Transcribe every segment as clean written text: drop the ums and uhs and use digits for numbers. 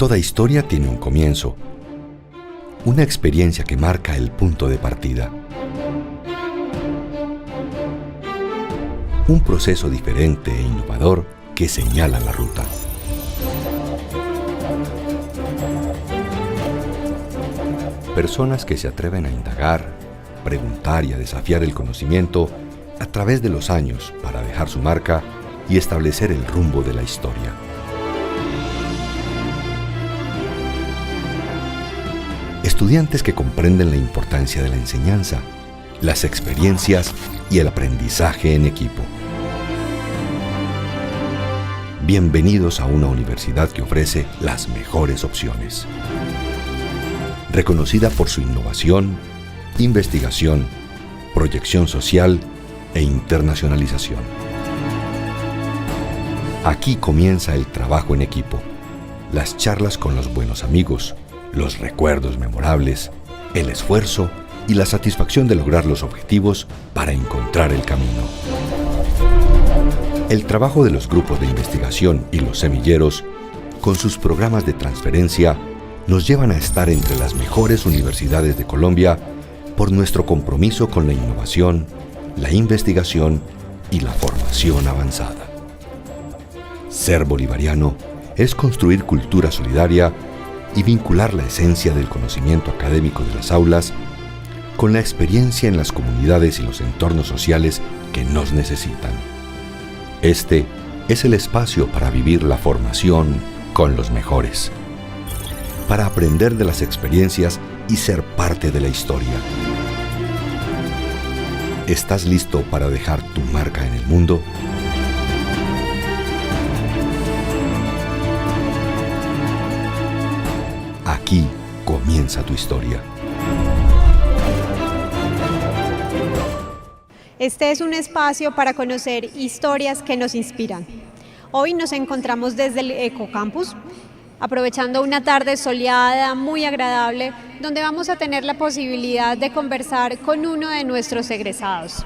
Toda historia tiene un comienzo, una experiencia que marca el punto de partida. Un proceso diferente e innovador que señala la ruta. Personas que se atreven a indagar, preguntar y a desafiar el conocimiento a través de los años para dejar su marca y establecer el rumbo de la historia. Estudiantes que comprenden la importancia de la enseñanza, las experiencias y el aprendizaje en equipo. Bienvenidos a una universidad que ofrece las mejores opciones. Reconocida por su innovación, investigación, proyección social e internacionalización. Aquí comienza el trabajo en equipo, las charlas con los buenos amigos, los recuerdos memorables, el esfuerzo y la satisfacción de lograr los objetivos para encontrar el camino. El trabajo de los grupos de investigación y los semilleros, con sus programas de transferencia, nos llevan a estar entre las mejores universidades de Colombia por nuestro compromiso con la innovación, la investigación y la formación avanzada. Ser bolivariano es construir cultura solidaria y vincular la esencia del conocimiento académico de las aulas con la experiencia en las comunidades y los entornos sociales que nos necesitan. Este es el espacio para vivir la formación con los mejores, para aprender de las experiencias y ser parte de la historia. ¿Estás listo para dejar tu marca en el mundo? Aquí comienza tu historia. Este es un espacio para conocer historias que nos inspiran. Hoy nos encontramos desde el Ecocampus, aprovechando una tarde soleada, muy agradable, donde vamos a tener la posibilidad de conversar con uno de nuestros egresados.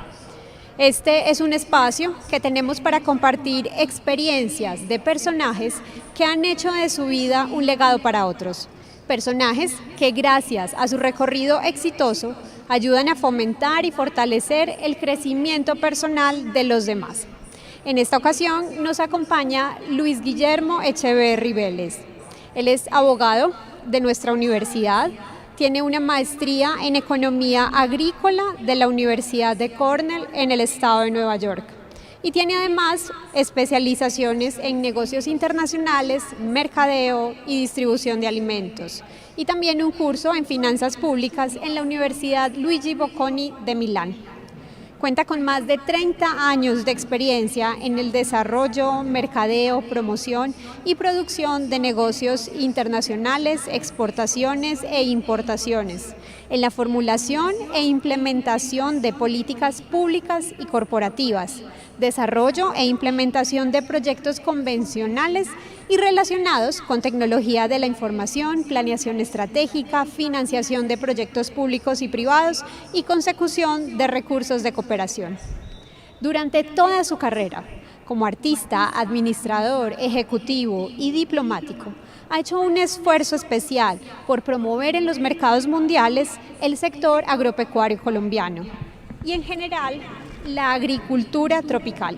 Este es un espacio que tenemos para compartir experiencias de personajes que han hecho de su vida un legado para otros. Personajes que gracias a su recorrido exitoso ayudan a fomentar y fortalecer el crecimiento personal de los demás. En esta ocasión nos acompaña Luis Guillermo Echeverry Vélez. Él es abogado de nuestra universidad, tiene una maestría en Economía Agrícola de la Universidad de Cornell en el estado de Nueva York. Y tiene además especializaciones en negocios internacionales, mercadeo y distribución de alimentos. Y también un curso en finanzas públicas en la Universidad Luigi Bocconi de Milán. Cuenta con más de 30 años de experiencia en el desarrollo, mercadeo, promoción y producción de negocios internacionales, exportaciones e importaciones, en la formulación e implementación de políticas públicas y corporativas, desarrollo e implementación de proyectos convencionales y relacionados con tecnología de la información, planeación estratégica, financiación de proyectos públicos y privados y consecución de recursos de cooperación. Durante toda su carrera, como artista, administrador, ejecutivo y diplomático, ha hecho un esfuerzo especial por promover en los mercados mundiales el sector agropecuario colombiano y en general la agricultura tropical,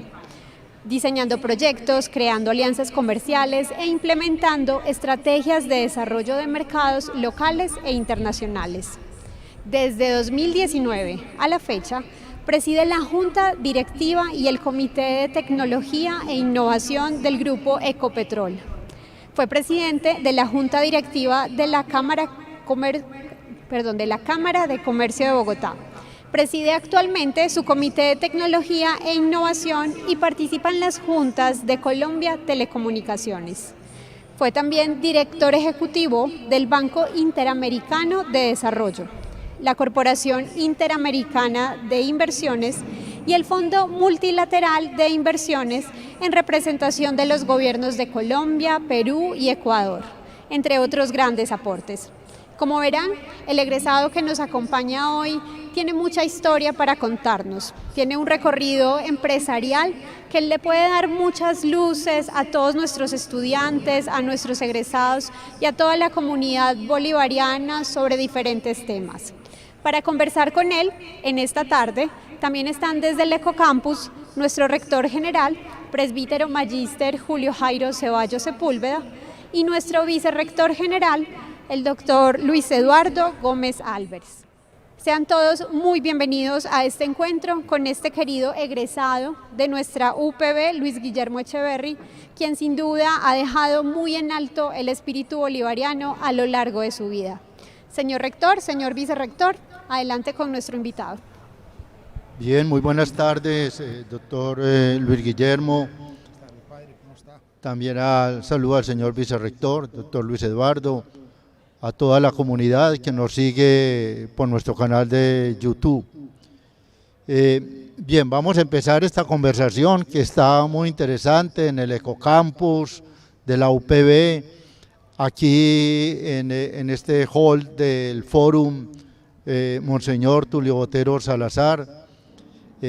diseñando proyectos, creando alianzas comerciales e implementando estrategias de desarrollo de mercados locales e internacionales. Desde 2019 a la fecha, preside la Junta Directiva y el Comité de Tecnología e Innovación del Grupo Ecopetrol. Fue presidente de la Junta Directiva de la Cámara de Comercio de Bogotá. Preside actualmente su Comité de Tecnología e Innovación y participa en las juntas de Colombia Telecomunicaciones. Fue también director ejecutivo del Banco Interamericano de Desarrollo, la Corporación Interamericana de Inversiones y el Fondo Multilateral de Inversiones en representación de los gobiernos de Colombia, Perú y Ecuador, entre otros grandes aportes. Como verán, el egresado que nos acompaña hoy tiene mucha historia para contarnos. Tiene un recorrido empresarial que le puede dar muchas luces a todos nuestros estudiantes, a nuestros egresados y a toda la comunidad bolivariana sobre diferentes temas. Para conversar con él en esta tarde también están desde el Ecocampus nuestro rector general, presbítero magíster Julio Jairo Ceballos Sepúlveda, y nuestro vicerrector general, el doctor Luis Eduardo Gómez Álvarez. Sean todos muy bienvenidos a este encuentro con este querido egresado de nuestra UPB, Luis Guillermo Echeverry, quien sin duda ha dejado muy en alto el espíritu bolivariano a lo largo de su vida. Señor rector, señor vicerrector, adelante con nuestro invitado. Bien, muy buenas tardes, doctor Luis Guillermo. También saludo al señor vicerrector, doctor Luis Eduardo, a toda la comunidad que nos sigue por nuestro canal de YouTube. Bien, vamos a empezar esta conversación que está muy interesante en el Ecocampus de la UPB, aquí en este hall del Fórum Monseñor Tulio Botero Salazar,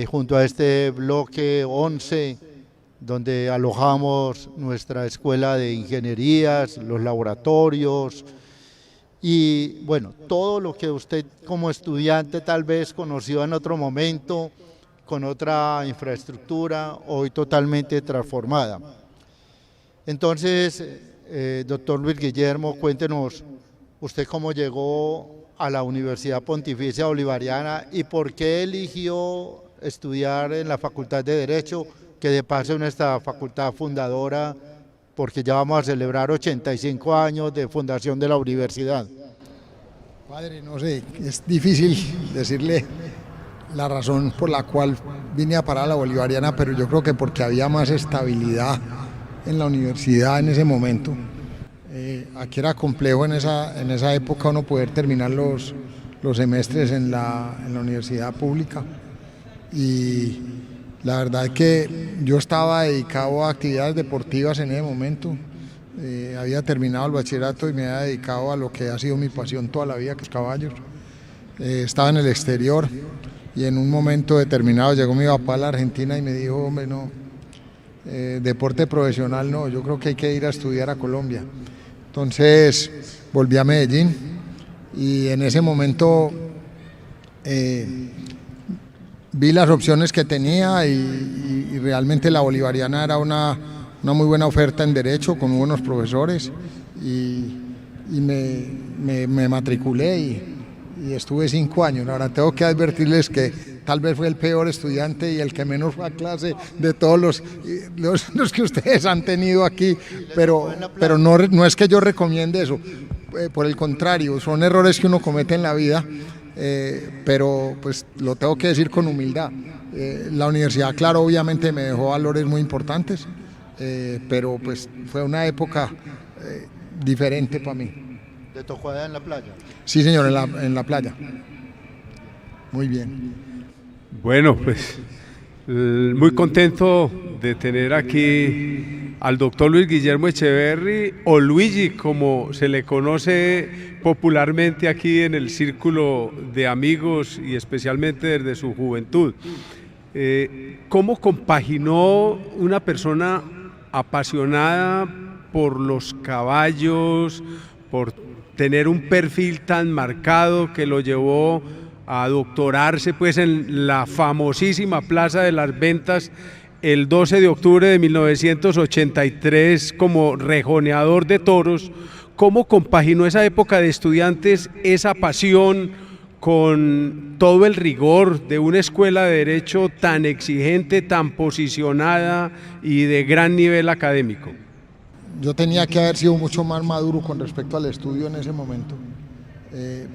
junto a este bloque 11, donde alojamos nuestra escuela de ingenierías, los laboratorios y bueno, todo lo que usted como estudiante tal vez conoció en otro momento, con otra infraestructura, hoy totalmente transformada. Entonces, doctor Luis Guillermo, cuéntenos usted cómo llegó a la Universidad Pontificia Bolivariana y por qué eligió estudiar en la Facultad de Derecho, que de paso es nuestra facultad fundadora, porque ya vamos a celebrar 85 años de fundación de la universidad. Padre, no sé, es difícil decirle la razón por la cual vine a parar a la Bolivariana, pero yo creo que porque había más estabilidad en la universidad en ese momento. Aquí era complejo en esa época uno poder terminar los semestres en la universidad pública, y la verdad es que yo estaba dedicado a actividades deportivas en ese momento. Había terminado el bachillerato y me había dedicado a lo que ha sido mi pasión toda la vida, que es caballos. Estaba en el exterior y en un momento determinado llegó mi papá a la Argentina y me dijo, hombre, no, deporte profesional no, yo creo que hay que ir a estudiar a Colombia. Entonces volví a Medellín y en ese momento vi las opciones que tenía y realmente la Bolivariana era una muy buena oferta en Derecho, con buenos profesores, y me matriculé y estuve 5 años. Ahora tengo que advertirles que tal vez fue el peor estudiante y el que menos fue a clase de todos los que ustedes han tenido aquí, pero no es que yo recomiende eso, por el contrario, son errores que uno comete en la vida. Pero pues lo tengo que decir con humildad. La universidad, claro, obviamente me dejó valores muy importantes, pero pues fue una época diferente para mí. ¿Te tocó allá en la playa? Sí, señor, en la playa. Muy bien. Bueno, pues muy contento de tener aquí al doctor Luis Guillermo Echeverry, o Luigi, como se le conoce popularmente aquí en el círculo de amigos y especialmente desde su juventud. ¿Cómo compaginó una persona apasionada por los caballos, por tener un perfil tan marcado que lo llevó a doctorarse pues en la famosísima Plaza de las Ventas el 12 de octubre de 1983 como rejoneador de toros? ¿Cómo compaginó esa época de estudiantes, esa pasión, con todo el rigor de una escuela de Derecho tan exigente, tan posicionada y de gran nivel académico? Yo tenía que haber sido mucho más maduro con respecto al estudio en ese momento,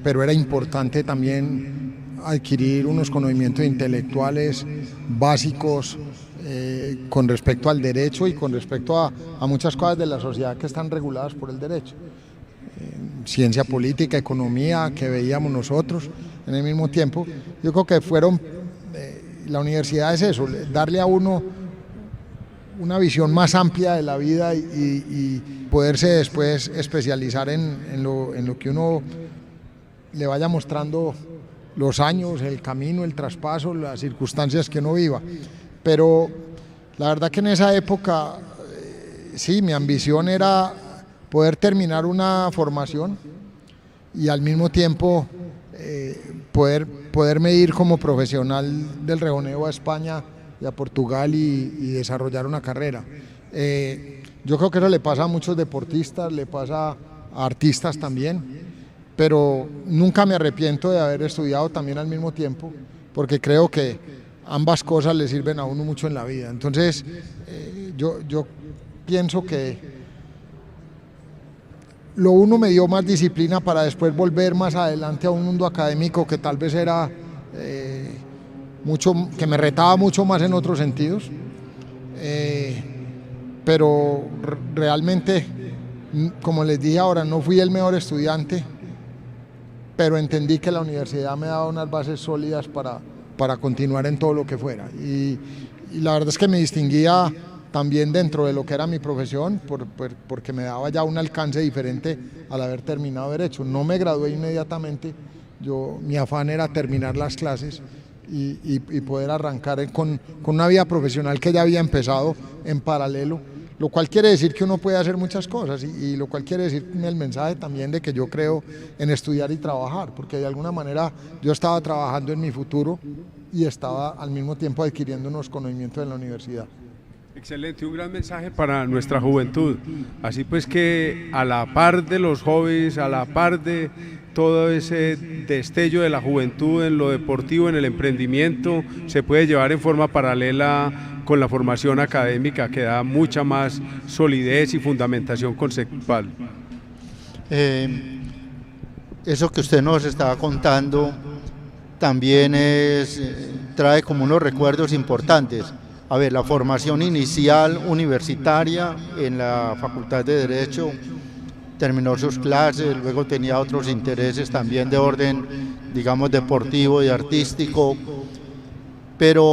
pero era importante también adquirir unos conocimientos intelectuales básicos con respecto al derecho y con respecto a muchas cosas de la sociedad que están reguladas por el derecho. Ciencia política, economía, que veíamos nosotros en el mismo tiempo. Yo creo que la universidad es eso, darle a uno una visión más amplia de la vida y poderse después especializar en lo que uno le vaya mostrando los años, el camino, el traspaso, las circunstancias que uno viva. Pero la verdad que en esa época, sí, mi ambición era poder terminar una formación y al mismo tiempo poderme ir como profesional del rejoneo a España y a Portugal y desarrollar una carrera. Yo creo que eso le pasa a muchos deportistas, le pasa a artistas también, pero nunca me arrepiento de haber estudiado también al mismo tiempo, porque creo que ambas cosas le sirven a uno mucho en la vida. Entonces, yo pienso que lo uno me dio más disciplina para después volver más adelante a un mundo académico que tal vez era que me retaba mucho más en otros sentidos, pero realmente, como les dije ahora, no fui el mejor estudiante, pero entendí que la universidad me daba unas bases sólidas para continuar en todo lo que fuera, y la verdad es que me distinguía también dentro de lo que era mi profesión, porque me daba ya un alcance diferente al haber terminado Derecho. No me gradué inmediatamente, mi afán era terminar las clases y poder arrancar con una vida profesional que ya había empezado en paralelo, lo cual quiere decir que uno puede hacer muchas cosas y lo cual quiere decir el mensaje también de que yo creo en estudiar y trabajar, porque de alguna manera yo estaba trabajando en mi futuro y estaba al mismo tiempo adquiriendo unos conocimientos en la universidad. Excelente, un gran mensaje para nuestra juventud. Así pues que a la par de los hobbies, a la par de todo ese destello de la juventud en lo deportivo, en el emprendimiento, se puede llevar en forma paralela con la formación académica que da mucha más solidez y fundamentación conceptual. Eso que usted nos estaba contando también trae como unos recuerdos importantes. A ver, la formación inicial universitaria en la Facultad de Derecho, terminó sus clases, luego tenía otros intereses también de orden, digamos, deportivo y artístico, pero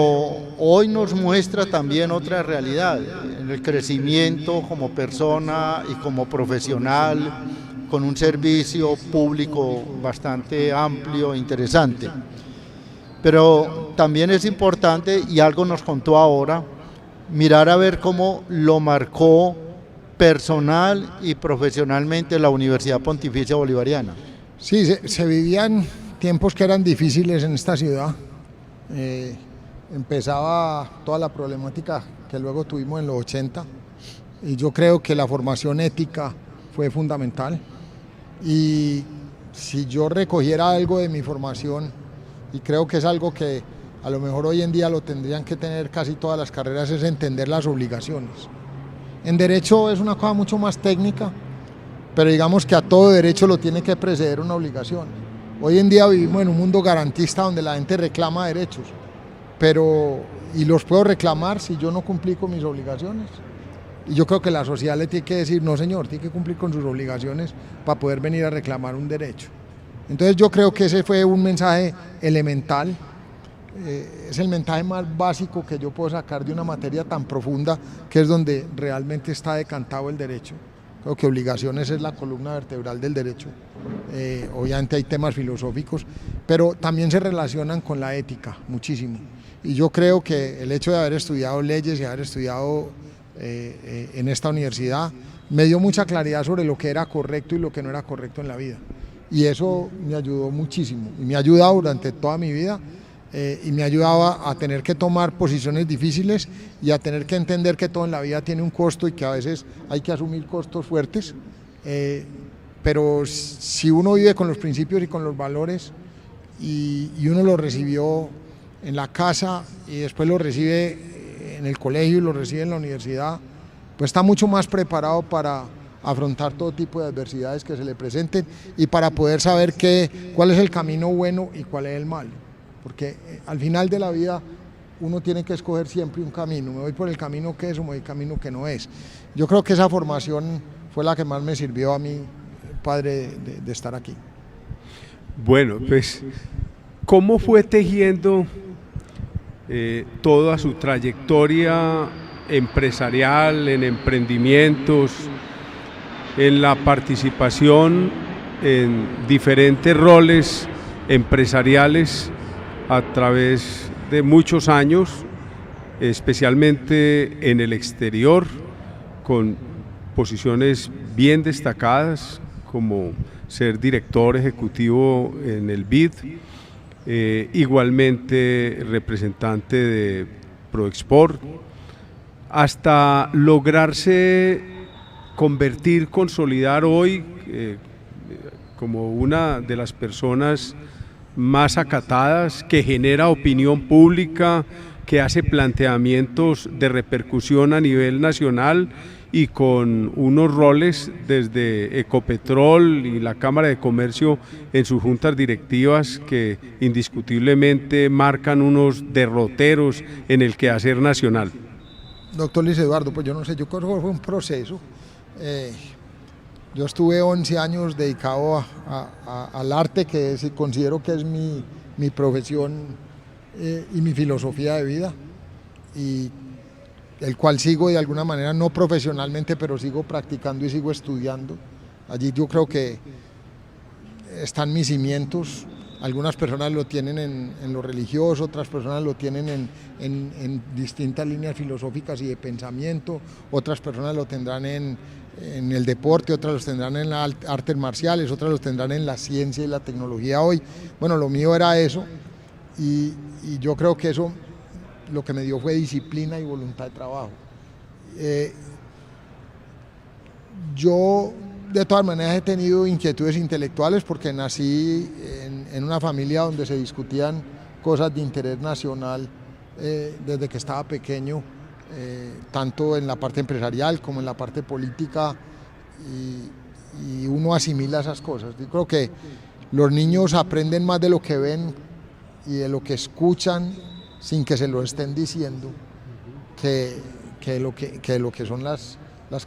hoy nos muestra también otra realidad, en el crecimiento como persona y como profesional, con un servicio público bastante amplio e interesante. Pero también es importante, y algo nos contó ahora, mirar a ver cómo lo marcó personal y profesionalmente la Universidad Pontificia Bolivariana. Sí, se vivían tiempos que eran difíciles en esta ciudad. Empezaba toda la problemática que luego tuvimos en los 80, y yo creo que la formación ética fue fundamental. Y si yo recogiera algo de mi formación, y creo que es algo que a lo mejor hoy en día lo tendrían que tener casi todas las carreras, es entender las obligaciones. En derecho es una cosa mucho más técnica, pero digamos que a todo derecho lo tiene que preceder una obligación. Hoy en día vivimos en un mundo garantista donde la gente reclama derechos, y los puedo reclamar si yo no cumplí con mis obligaciones. Y yo creo que la sociedad le tiene que decir, no señor, tiene que cumplir con sus obligaciones para poder venir a reclamar un derecho. Entonces yo creo que ese fue un mensaje elemental, es el mensaje más básico que yo puedo sacar de una materia tan profunda que es donde realmente está decantado el derecho. Creo que obligaciones es la columna vertebral del derecho. Obviamente hay temas filosóficos, pero también se relacionan con la ética muchísimo. Y yo creo que el hecho de haber estudiado leyes y haber estudiado en esta universidad me dio mucha claridad sobre lo que era correcto y lo que no era correcto en la vida. Y eso me ayudó muchísimo, y me ha ayudado durante toda mi vida, y me ayudaba a tener que tomar posiciones difíciles y a tener que entender que todo en la vida tiene un costo y que a veces hay que asumir costos fuertes, pero si uno vive con los principios y con los valores y uno lo recibió en la casa y después lo recibe en el colegio y lo recibe en la universidad, pues está mucho más preparado para afrontar todo tipo de adversidades que se le presenten y para poder saber cuál es el camino bueno y cuál es el malo, porque al final de la vida uno tiene que escoger siempre un camino, me voy por el camino que es o me voy por el camino que no es. Yo creo que esa formación fue la que más me sirvió a mí, padre, de estar aquí. Bueno, pues, ¿cómo fue tejiendo toda su trayectoria empresarial, en emprendimientos, en la participación en diferentes roles empresariales a través de muchos años, especialmente en el exterior, con posiciones bien destacadas como ser director ejecutivo en el BID, igualmente representante de ProExport, hasta lograrse convertir, consolidar hoy como una de las personas más acatadas, que genera opinión pública, que hace planteamientos de repercusión a nivel nacional y con unos roles desde Ecopetrol y la Cámara de Comercio en sus juntas directivas que indiscutiblemente marcan unos derroteros en el quehacer nacional. Doctor Luis Eduardo, pues yo no sé, yo creo que fue un proceso. Yo estuve 11 años dedicado al arte, que considero que es mi profesión y mi filosofía de vida, y el cual sigo de alguna manera, no profesionalmente, pero sigo practicando y sigo estudiando. Allí yo creo que están mis cimientos. Algunas personas lo tienen en lo religioso, otras personas lo tienen en distintas líneas filosóficas y de pensamiento, otras personas lo tendrán en el deporte, otras los tendrán en las artes marciales, otras los tendrán en la ciencia y la tecnología hoy. Bueno, lo mío era eso, y yo creo que eso lo que me dio fue disciplina y voluntad de trabajo. Yo de todas maneras he tenido inquietudes intelectuales porque nací en una familia donde se discutían cosas de interés nacional desde que estaba pequeño, tanto en la parte empresarial como en la parte política, y uno asimila esas cosas. Yo creo que los niños aprenden más de lo que ven y de lo que escuchan sin que se lo estén diciendo que lo que son las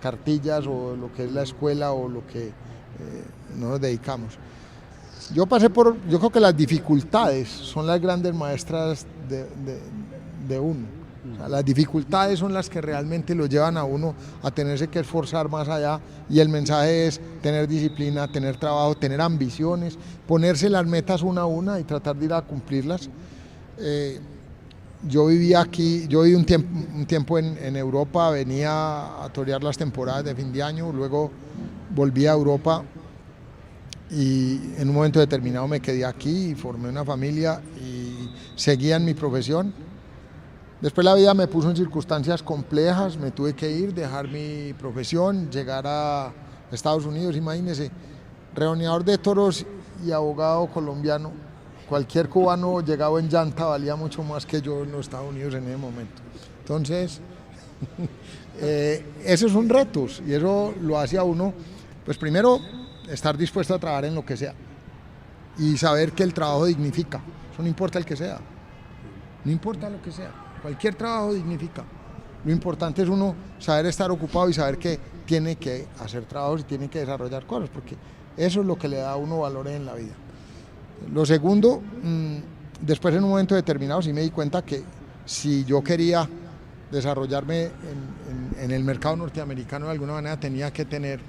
cartillas o lo que es la escuela o lo que nos dedicamos. Yo creo que las dificultades son las grandes maestras de uno. O sea, las dificultades son las que realmente lo llevan a uno a tenerse que esforzar más allá, y el mensaje es tener disciplina, tener trabajo, tener ambiciones, ponerse las metas una a una y tratar de ir a cumplirlas. Yo viví un tiempo en Europa, venía a torear las temporadas de fin de año, luego volví a Europa y en un momento determinado me quedé aquí y formé una familia y seguía en mi profesión. Después la vida me puso en circunstancias complejas, me tuve que ir, dejar mi profesión, llegar a Estados Unidos, imagínense, rejoneador de toros y abogado colombiano. Cualquier cubano llegado en llanta valía mucho más que yo en los Estados Unidos en ese momento. Entonces, esos son retos y eso lo hace a uno, pues primero, estar dispuesto a trabajar en lo que sea y saber que el trabajo dignifica, eso no importa el que sea, no importa lo que sea, cualquier trabajo dignifica. Lo importante es uno saber estar ocupado y saber que tiene que hacer trabajos y tiene que desarrollar cosas, porque eso es lo que le da a uno valores en la vida. Lo segundo, después en un momento determinado sí me di cuenta que si yo quería desarrollarme en el mercado norteamericano de alguna manera tenía que tener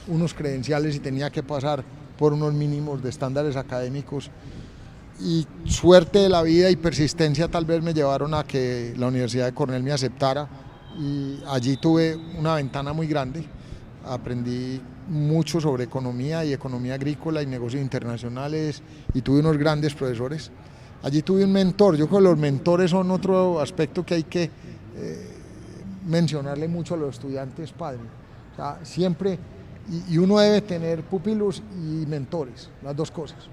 unos credenciales y tenía que pasar por unos mínimos de estándares académicos, y suerte de la vida y persistencia tal vez me llevaron a que la Universidad de Cornell me aceptara, y allí tuve una ventana muy grande, aprendí mucho sobre economía y economía agrícola y negocios internacionales, y tuve unos grandes profesores. Allí tuve un mentor. Yo creo que los mentores son otro aspecto que hay que mencionarle mucho a los estudiantes padres. O sea, siempre, y uno debe tener pupilos y mentores, las dos cosas.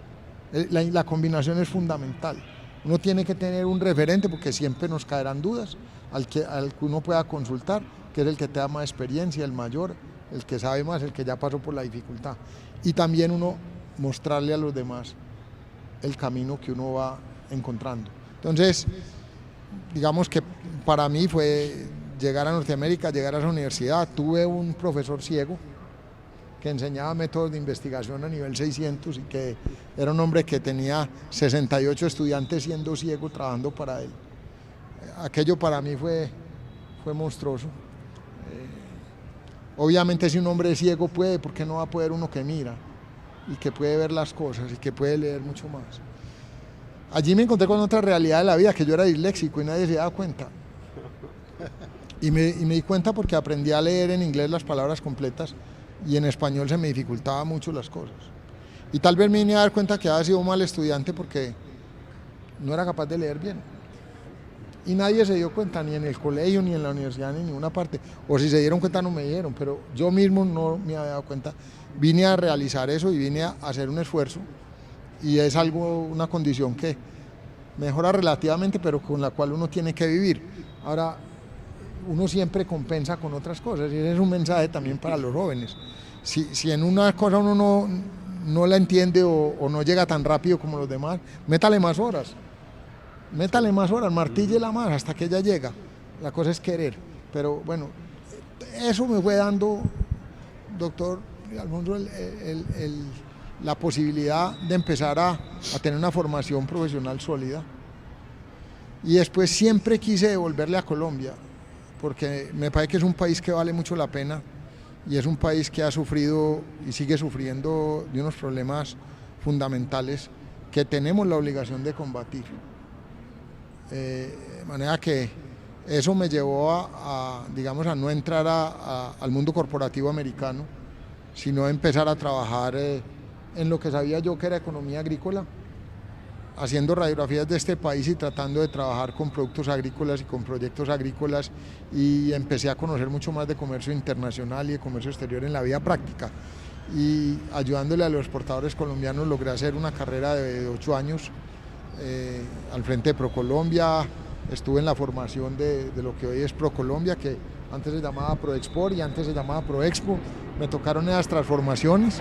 La combinación es fundamental. Uno tiene que tener un referente porque siempre nos caerán dudas al que uno pueda consultar, que es el que te da más experiencia, el mayor, el que sabe más, el que ya pasó por la dificultad. Y también uno mostrarle a los demás el camino que uno va encontrando. Entonces, digamos que para mí fue llegar a Norteamérica, llegar a esa universidad. Tuve un profesor ciego que enseñaba métodos de investigación a nivel 600 y que era un hombre que tenía 68 estudiantes siendo ciego trabajando para él. Aquello para mí fue monstruoso. Obviamente si un hombre es ciego puede, ¿por qué no va a poder uno que mira y que puede ver las cosas y que puede leer mucho más? allí me encontré con otra realidad de la vida, que yo era disléxico y nadie se daba cuenta. Y me di cuenta porque aprendí a leer en inglés las palabras completas y en español se me dificultaban mucho las cosas. Y tal vez me vine a dar cuenta que había sido un mal estudiante porque no era capaz de leer bien. Y nadie se dio cuenta, ni en el colegio, ni en la universidad, ni en ninguna parte. O si se dieron cuenta no me dieron, pero yo mismo no me había dado cuenta. Vine a realizar eso y vine a hacer un esfuerzo. Y es algo, una condición que mejora relativamente, pero con la cual uno tiene que vivir. Ahora, uno siempre compensa con otras cosas, y ese es un mensaje también para los jóvenes. Si en una cosa uno no la entiende o no llega tan rápido como los demás, métale más horas, martíllela más hasta que ella llega. La cosa es querer. Pero bueno, eso me fue dando, doctor Alfonso, la posibilidad de empezar a tener una formación profesional sólida. Y después siempre quise devolverle a Colombia, porque me parece que es un país que vale mucho la pena y es un país que ha sufrido y sigue sufriendo de unos problemas fundamentales que tenemos la obligación de combatir. De manera que eso me llevó digamos, a no entrar al mundo corporativo americano, sino a empezar a trabajar en lo que sabía yo que era economía agrícola, haciendo radiografías de este país y tratando de trabajar con productos agrícolas y con proyectos agrícolas, y empecé a conocer mucho más de comercio internacional y de comercio exterior en la vida práctica. Y ayudándole a los exportadores colombianos logré hacer una carrera de 8 años al frente de ProColombia. Estuve en la formación de lo que hoy es ProColombia, que antes se llamaba ProExport y antes se llamaba ProExpo. Me tocaron esas transformaciones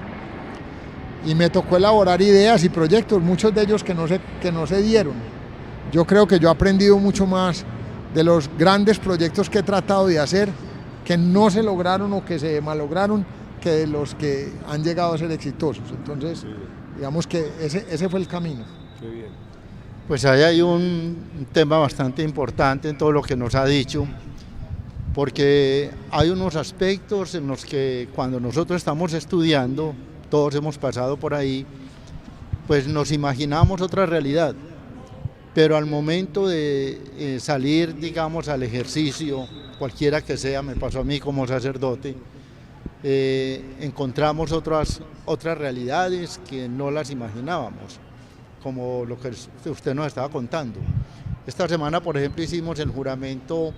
y me tocó elaborar ideas y proyectos, muchos de ellos que no se dieron. Yo creo que yo he aprendido mucho más de los grandes proyectos que he tratado de hacer, que no se lograron o que se malograron, que de los que han llegado a ser exitosos. Entonces, digamos que ese fue el camino. Qué bien. Pues ahí hay un tema bastante importante en todo lo que nos ha dicho, porque hay unos aspectos en los que cuando nosotros estamos estudiando, todos hemos pasado por ahí, pues nos imaginamos otra realidad, pero al momento de salir, digamos, al ejercicio, cualquiera que sea, me pasó a mí como sacerdote, encontramos otras realidades que no las imaginábamos, como lo que usted nos estaba contando. Esta semana, por ejemplo, hicimos el juramento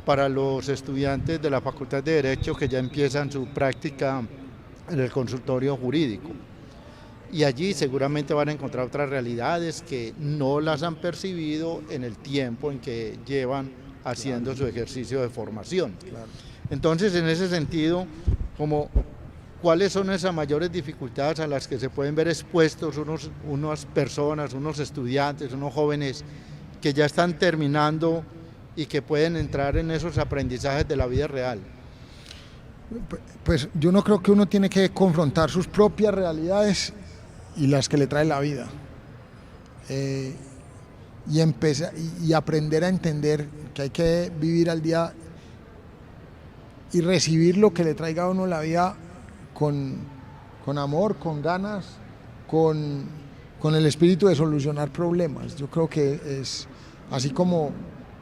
para los estudiantes de la Facultad de Derecho que ya empiezan su práctica en el consultorio jurídico, y allí seguramente van a encontrar otras realidades que no las han percibido en el tiempo en que llevan haciendo su ejercicio de formación. Entonces, en ese sentido, ¿cuáles son esas mayores dificultades a las que se pueden ver expuestos unas personas, unos estudiantes, unos jóvenes que ya están terminando y que pueden entrar en esos aprendizajes de la vida real? Pues yo no creo que uno tiene que confrontar sus propias realidades y las que le trae la vida, y aprender a entender que hay que vivir al día y recibir lo que le traiga a uno la vida con amor, con ganas, con el espíritu de solucionar problemas. Yo creo que es así como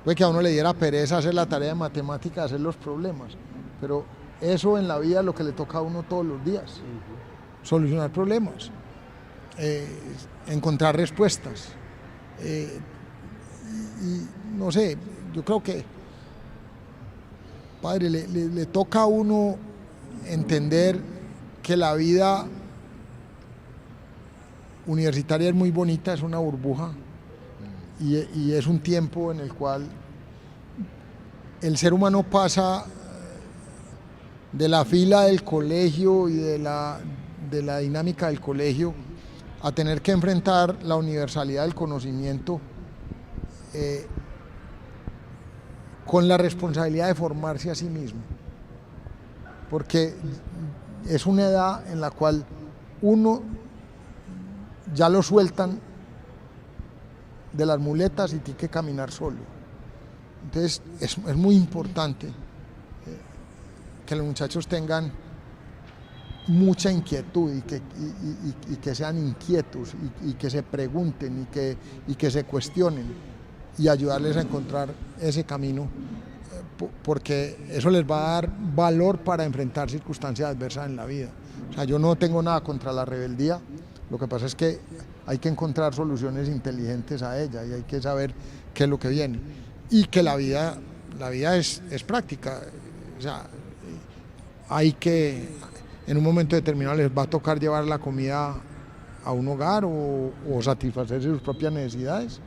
puede que a uno le diera pereza hacer la tarea de matemática, hacer los problemas, pero eso en la vida es lo que le toca a uno todos los días, solucionar problemas, encontrar respuestas, y no sé, yo creo que, padre, le toca a uno entender que la vida universitaria es muy bonita, es una burbuja, y es un tiempo en el cual el ser humano pasa de la fila del colegio y de la dinámica del colegio a tener que enfrentar la universalidad del conocimiento, con la responsabilidad de formarse a sí mismo, porque es una edad en la cual uno ya lo sueltan de las muletas y tiene que caminar solo. Entonces es muy importante que los muchachos tengan mucha inquietud y que sean inquietos y que se pregunten y que se cuestionen y ayudarles a encontrar ese camino, porque eso les va a dar valor para enfrentar circunstancias adversas en la vida. O sea, yo no tengo nada contra la rebeldía, lo que pasa es que hay que encontrar soluciones inteligentes a ella y hay que saber qué es lo que viene. Y que la vida es práctica, o sea, hay que, en un momento determinado les va a tocar llevar la comida a un hogar o satisfacer sus propias necesidades,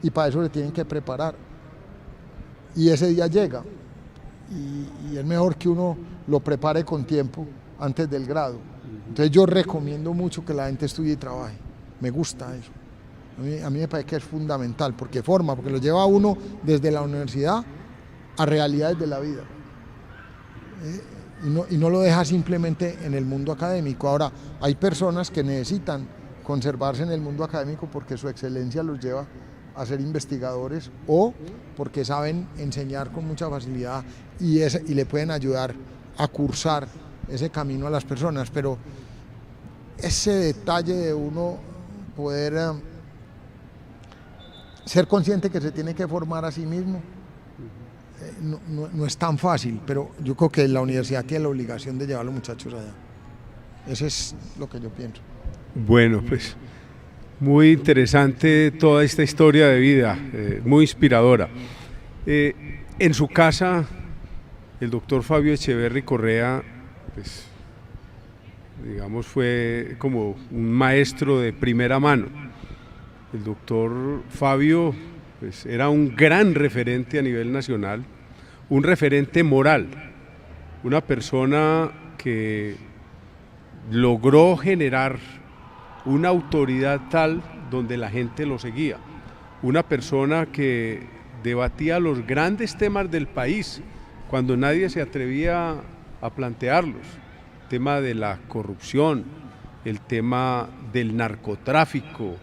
y para eso le tienen que preparar. Y ese día llega, y es mejor que uno lo prepare con tiempo antes del grado. Entonces yo recomiendo mucho que la gente estudie y trabaje, me gusta eso. A mí me parece que es fundamental, porque lo lleva a uno desde la universidad a realidades de la vida. Y no lo deja simplemente en el mundo académico. Ahora, hay personas que necesitan conservarse en el mundo académico porque su excelencia los lleva a ser investigadores o porque saben enseñar con mucha facilidad y le pueden ayudar a cursar ese camino a las personas. Pero ese detalle de uno poder ser consciente que se tiene que formar a sí mismo no es tan fácil, pero yo creo que la universidad tiene la obligación de llevar a los muchachos allá. Eso es lo que yo pienso. Bueno, pues muy interesante toda esta historia de vida, muy inspiradora. En su casa, el doctor Fabio Echeverry Correa, pues, digamos, fue como un maestro de primera mano. El doctor Fabio, pues, era un gran referente a nivel nacional, un referente moral, una persona que logró generar una autoridad tal donde la gente lo seguía, una persona que debatía los grandes temas del país cuando nadie se atrevía a plantearlos, el tema de la corrupción, el tema del narcotráfico,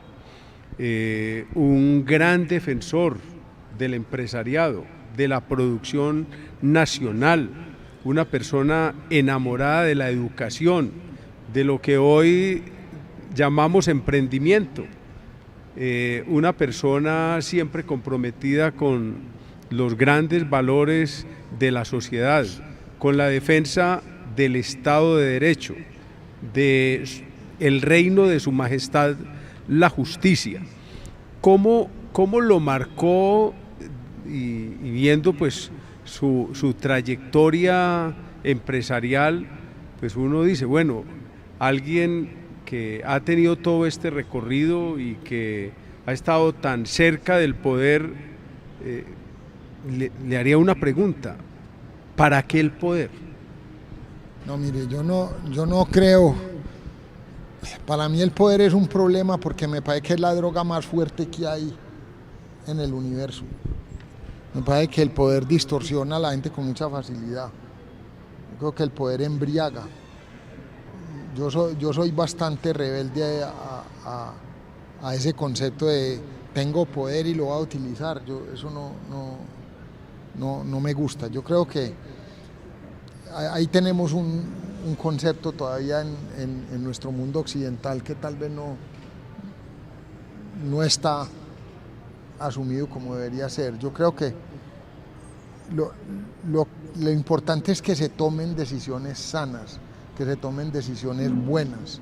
un gran defensor del empresariado, de la producción nacional, una persona enamorada de la educación, de lo que hoy llamamos emprendimiento, una persona siempre comprometida con los grandes valores de la sociedad, con la defensa del Estado de Derecho, del reino de su majestad, la justicia. ¿Cómo lo marcó y viendo pues su trayectoria empresarial? Pues uno dice, bueno, alguien que ha tenido todo este recorrido y que ha estado tan cerca del poder, le haría una pregunta: ¿para qué el poder? No, mire, yo no creo. Para mí el poder es un problema porque me parece que es la droga más fuerte que hay en el universo. Me parece que el poder distorsiona a la gente con mucha facilidad. Yo creo que el poder embriaga. Yo soy bastante rebelde a ese concepto de tengo poder y lo voy a utilizar. Eso no me gusta. Yo creo que ahí tenemos un concepto todavía en nuestro mundo occidental que tal vez no está asumido como debería ser. Yo creo que lo importante es que se tomen decisiones sanas, que se tomen decisiones buenas,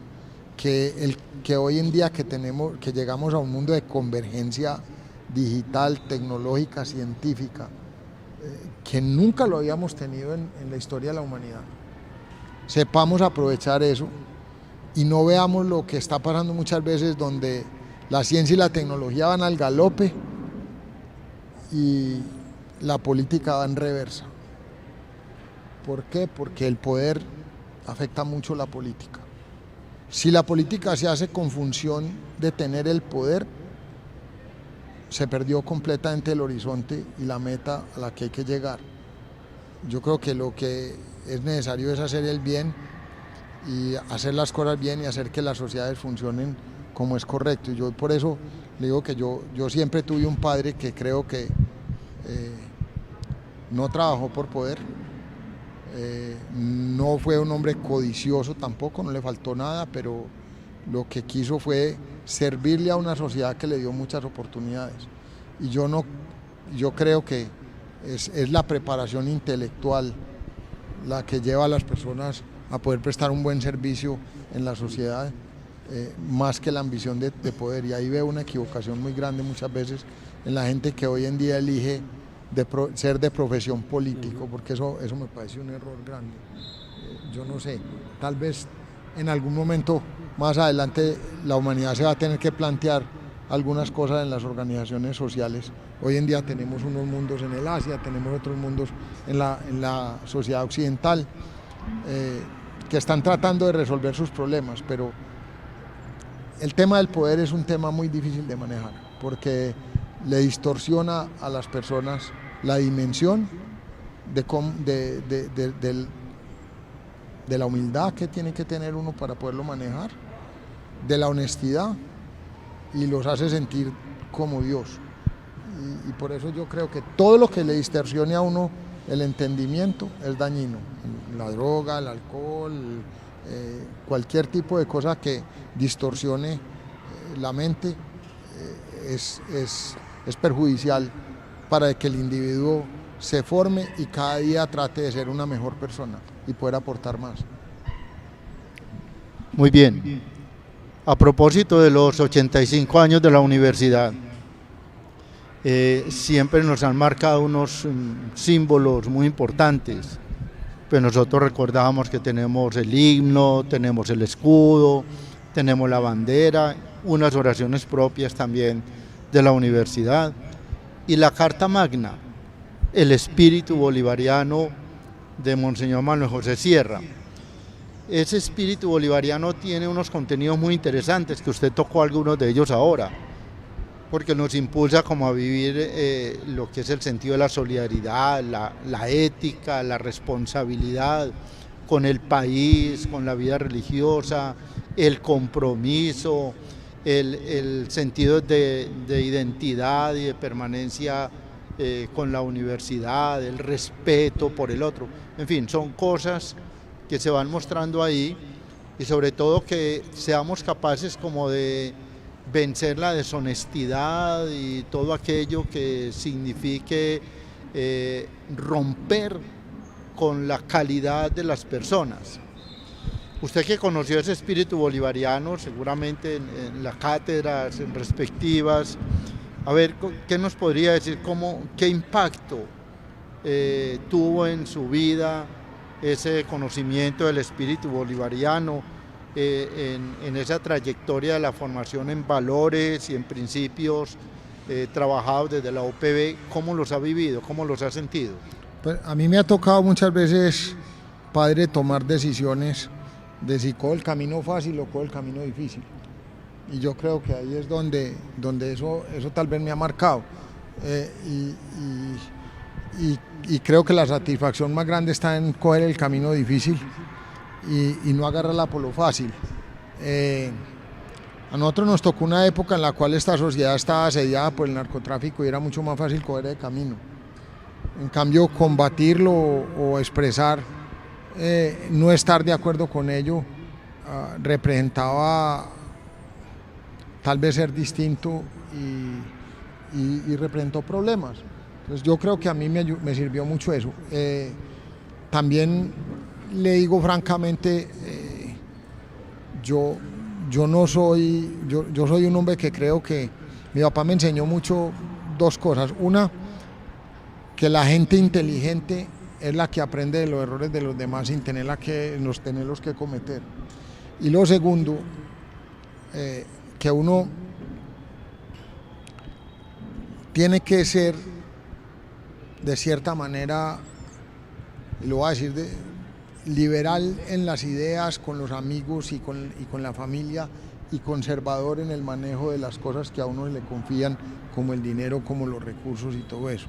que hoy en día que llegamos a un mundo de convergencia digital, tecnológica, científica, que nunca lo habíamos tenido en la historia de la humanidad. Sepamos aprovechar eso y no veamos lo que está pasando muchas veces, donde la ciencia y la tecnología van al galope y la política va en reversa. ¿Por qué? Porque el poder afecta mucho la política. Si la política se hace con función de tener el poder, se perdió completamente el horizonte y la meta a la que hay que llegar. Yo creo que lo que es necesario es hacer el bien y hacer las cosas bien y hacer que las sociedades funcionen como es correcto. Y yo por eso le digo que yo siempre tuve un padre que creo que no trabajó por poder, No fue un hombre codicioso tampoco, no le faltó nada, pero lo que quiso fue servirle a una sociedad que le dio muchas oportunidades. Y yo creo que es la preparación intelectual la que lleva a las personas a poder prestar un buen servicio en la sociedad, más que la ambición de poder. Y ahí veo una equivocación muy grande muchas veces en la gente que hoy en día elige ser de profesión político, porque eso me parece un error grande. Yo no sé, tal vez en algún momento más adelante la humanidad se va a tener que plantear algunas cosas en las organizaciones sociales. Hoy en día tenemos unos mundos en el Asia, tenemos otros mundos en la sociedad occidental que están tratando de resolver sus problemas, pero el tema del poder es un tema muy difícil de manejar, porque le distorsiona a las personas la dimensión de la humildad que tiene que tener uno para poderlo manejar, de la honestidad, y los hace sentir como Dios. Y por eso yo creo que todo lo que le distorsione a uno el entendimiento es dañino. La droga, el alcohol, cualquier tipo de cosa que distorsione la mente es perjudicial para que el individuo se forme y cada día trate de ser una mejor persona y poder aportar más. Muy bien. A propósito de los 85 años de la universidad, siempre nos han marcado unos símbolos muy importantes. Pues nosotros recordábamos que tenemos el himno, tenemos el escudo, tenemos la bandera, unas oraciones propias también de la universidad, y la Carta Magna, el espíritu bolivariano de Monseñor Manuel José Sierra. Ese espíritu bolivariano tiene unos contenidos muy interesantes, que usted tocó algunos de ellos ahora, porque nos impulsa como a vivir lo que es el sentido de la solidaridad, la ética, la responsabilidad con el país, con la vida religiosa, el compromiso, el sentido de identidad y de permanencia con la universidad, el respeto por el otro. En fin, son cosas que se van mostrando ahí, y sobre todo que seamos capaces como de vencer la deshonestidad y todo aquello que signifique romper con la calidad de las personas. Usted que conoció ese espíritu bolivariano, seguramente en las cátedras respectivas, a ver, ¿qué nos podría decir? ¿Qué impacto tuvo en su vida ese conocimiento del espíritu bolivariano, en esa trayectoria de la formación en valores y en principios trabajados desde la UPB? ¿Cómo los ha vivido? ¿Cómo los ha sentido? Pues a mí me ha tocado muchas veces, padre, tomar decisiones de si cojo el camino fácil o cojo el camino difícil. Y yo creo que ahí es donde eso tal vez me ha marcado. Y creo que la satisfacción más grande está en coger el camino difícil y no agarrarla por lo fácil. A nosotros nos tocó una época en la cual esta sociedad estaba asediada por el narcotráfico y era mucho más fácil coger el camino. En cambio, combatirlo o expresar, no estar de acuerdo con ello, representaba tal vez ser distinto y representó problemas. Entonces yo creo que a mí me sirvió mucho eso. También le digo francamente, yo soy un hombre que creo que mi papá me enseñó mucho dos cosas. Una, que la gente inteligente es la que aprende de los errores de los demás sin tenerlos que cometer. Y lo segundo, que uno tiene que ser de cierta manera, lo voy a decir, liberal en las ideas con los amigos y con la familia, y conservador en el manejo de las cosas que a uno le confían, como el dinero, como los recursos y todo eso.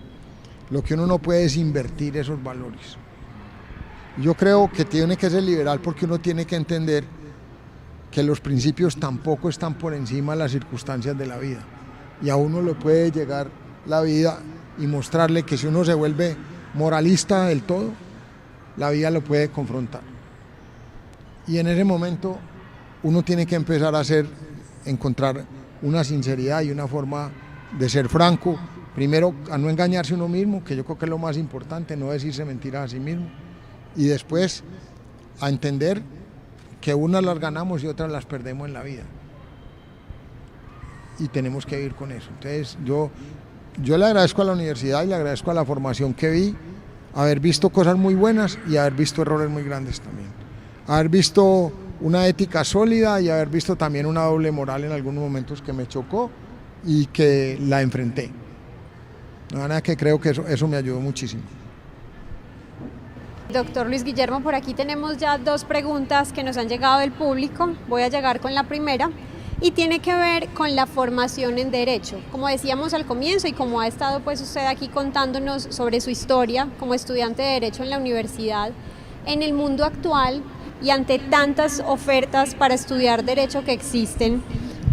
Lo que uno no puede es invertir esos valores. Yo creo que tiene que ser liberal porque uno tiene que entender que los principios tampoco están por encima de las circunstancias de la vida, y a uno le puede llegar la vida y mostrarle que si uno se vuelve moralista del todo, la vida lo puede confrontar. Y en ese momento uno tiene que empezar a encontrar una sinceridad y una forma de ser franco, primero a no engañarse uno mismo, que yo creo que es lo más importante, no decirse mentiras a sí mismo, y después a entender que unas las ganamos y otras las perdemos en la vida, y tenemos que vivir con eso. Entonces yo le agradezco a la universidad y le agradezco a la formación que vi, haber visto cosas muy buenas y haber visto errores muy grandes también, haber visto una ética sólida y haber visto también una doble moral en algunos momentos que me chocó y que la enfrenté. De manera que creo que eso me ayudó muchísimo. Doctor Luis Guillermo, por aquí tenemos ya 2 preguntas que nos han llegado del público. Voy a llegar con la primera y tiene que ver con la formación en Derecho. Como decíamos al comienzo y como ha estado pues usted aquí contándonos sobre su historia como estudiante de Derecho en la universidad, en el mundo actual y ante tantas ofertas para estudiar Derecho que existen,